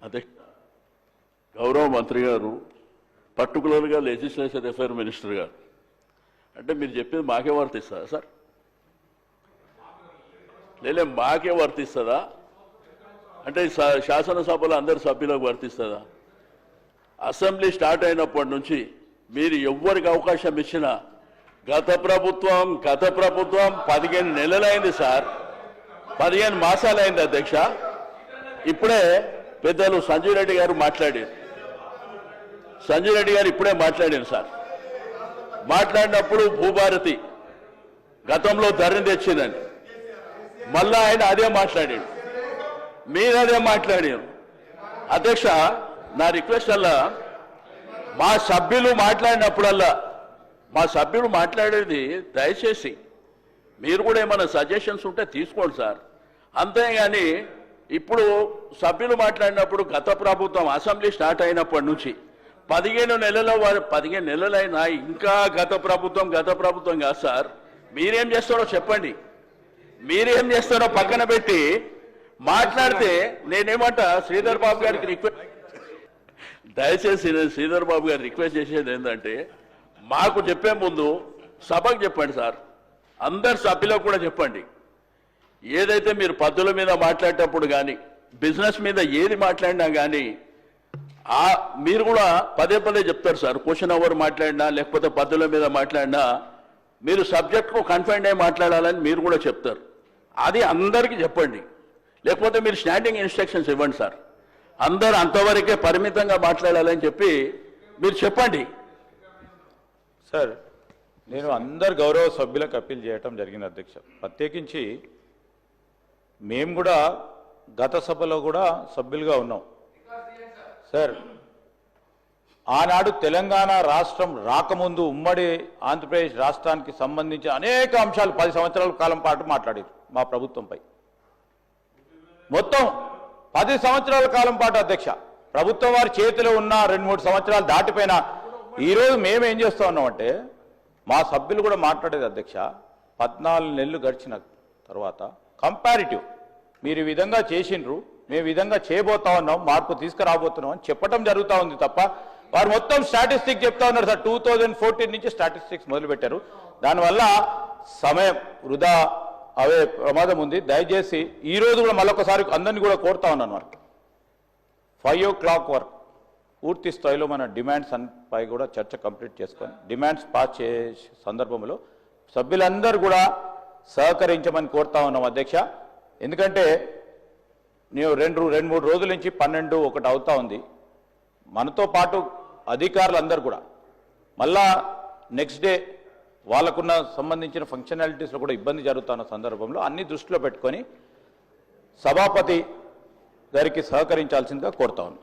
అదే గౌరవ మంత్రి గారు, పర్టికులర్గా లెజిస్లేచర్ అఫైర్ మినిస్టర్ గారు, అంటే మీరు చెప్పేది మాకే వర్తిస్తుందా సార్? లేలే మాకే వర్తిస్తుందా అంటే శాసనసభలో అందరి సభ్యులకు వర్తిస్తుందా? అసెంబ్లీ స్టార్ట్ అయినప్పటి నుంచి మీరు ఎవ్వరికి అవకాశం ఇచ్చినా గత ప్రభుత్వం 15 నెలలైంది సార్, 15 మాసాలైంది అధ్యక్ష. ఇప్పుడే పెద్దలు సంజయ్ రెడ్డి గారు మాట్లాడారు. సంజయ్ రెడ్డి గారు ఇప్పుడే మాట్లాడారు సార్. మాట్లాడినప్పుడు భూభారతి గతంలో ధరని తెచ్చిందని మళ్ళా ఆయన అదే మాట్లాడాడు, మీరు అదే మాట్లాడారు. అధ్యక్ష, నా రిక్వెస్ట్ అలా మా సభ్యులు మాట్లాడినప్పుడల్లా మా సభ్యులు మాట్లాడేది దయచేసి మీరు కూడా ఏమైనా సజెషన్స్ ఉంటే తీసుకోండి సార్. అంతేగాని ఇప్పుడు సభ్యులు మాట్లాడినప్పుడు గత ప్రభుత్వం అసెంబ్లీ స్టార్ట్ అయినప్పటి నుంచి 15 నెలలైనా ఇంకా గత ప్రభుత్వం కాదు సార్. మీరేం చేస్తారో చెప్పండి, మీరేం చేస్తారో పక్కన పెట్టి మాట్లాడితే నేనేమంట శ్రీధర్ బాబు గారికి రిక్వెస్ట్, దయచేసి నేను శ్రీధర్ బాబు గారు రిక్వెస్ట్ చేసేది ఏంటంటే మాకు చెప్పే ముందు సభకు చెప్పండి సార్, అందరు సభ్యులకు కూడా చెప్పండి. ఏదైతే మీరు పద్ధతుల మీద మాట్లాడేటప్పుడు కానీ బిజినెస్ మీద ఏది మాట్లాడినా కానీ మీరు కూడా పదే చెప్తారు సార్. క్వశ్చన్ అవర్ మాట్లాడినా లేకపోతే పద్ధతుల మీద మాట్లాడినా మీరు సబ్జెక్ట్కు కన్ఫైన్డ్ అయి మాట్లాడాలని మీరు కూడా చెప్తారు. అది అందరికీ చెప్పండి, లేకపోతే మీరు స్టాండింగ్ ఇన్స్ట్రక్షన్స్ ఇవ్వండి సార్. అందరు అంతవరకే పరిమితంగా మాట్లాడాలని చెప్పి మీరు చెప్పండి సార్. నేను అందరు గౌరవ సభ్యులకు అప్పీల్ చేయటం జరిగింది అధ్యక్ష. ప్రత్యేకించి మేము కూడా గత సభలో కూడా సభ్యులుగా ఉన్నాం సార్. ఆనాడు తెలంగాణ రాష్ట్రం రాకముందు ఉమ్మడి ఆంధ్రప్రదేశ్ రాష్ట్రానికి సంబంధించి అనేక అంశాలు 10 సంవత్సరాల కాలం పాటు మాట్లాడారు మా ప్రభుత్వంపై. మొత్తం 10 సంవత్సరాల కాలం పాటు అధ్యక్ష ప్రభుత్వం వారి చేతిలో ఉన్న 2-3 సంవత్సరాలు దాటిపోయినా ఈరోజు మేము ఏం చేస్తూ ఉన్నామంటే మా సభ్యులు కూడా మాట్లాడేది అధ్యక్ష, 14 నెలలు గడిచిన తర్వాత కంపారిటివ్ మీరు ఈ విధంగా చేసిండ్రు, మేము విధంగా చేయబోతా ఉన్నాం, మార్పు తీసుకురాబోతున్నాం అని చెప్పడం జరుగుతూ ఉంది తప్ప వారు మొత్తం స్టాటిస్టిక్స్ చెప్తా ఉన్నారు సార్. 2014 నుంచి స్టాటిస్టిక్స్ మొదలుపెట్టారు. దానివల్ల సమయం వృధా అవే ప్రమాదం ఉంది. దయచేసి ఈ రోజు కూడా మళ్ళొకసారి అందరినీ కూడా కోరుతా ఉన్నాను, వారికి 5 o'clock వరకు పూర్తి స్థాయిలో మన డిమాండ్స్ పై కూడా చర్చ కంప్లీట్ చేసుకొని డిమాండ్స్ పాస్ చేసే సందర్భంలో సభ్యులందరూ కూడా సహకరించమని కోరుతా ఉన్నాం అధ్యక్ష. ఎందుకంటే నేను 2-3 రోజుల నుంచి 12-1 అవుతా ఉంది. మనతో పాటు అధికారులందరూ కూడా మళ్ళా నెక్స్ట్ డే వాళ్ళకున్న సంబంధించిన ఫంక్షనాలిటీస్లో కూడా ఇబ్బంది జరుగుతున్న సందర్భంలో అన్ని దృష్టిలో పెట్టుకొని సభాపతి గారికి సహకరించాల్సిందిగా కోరుతా ఉన్నాను.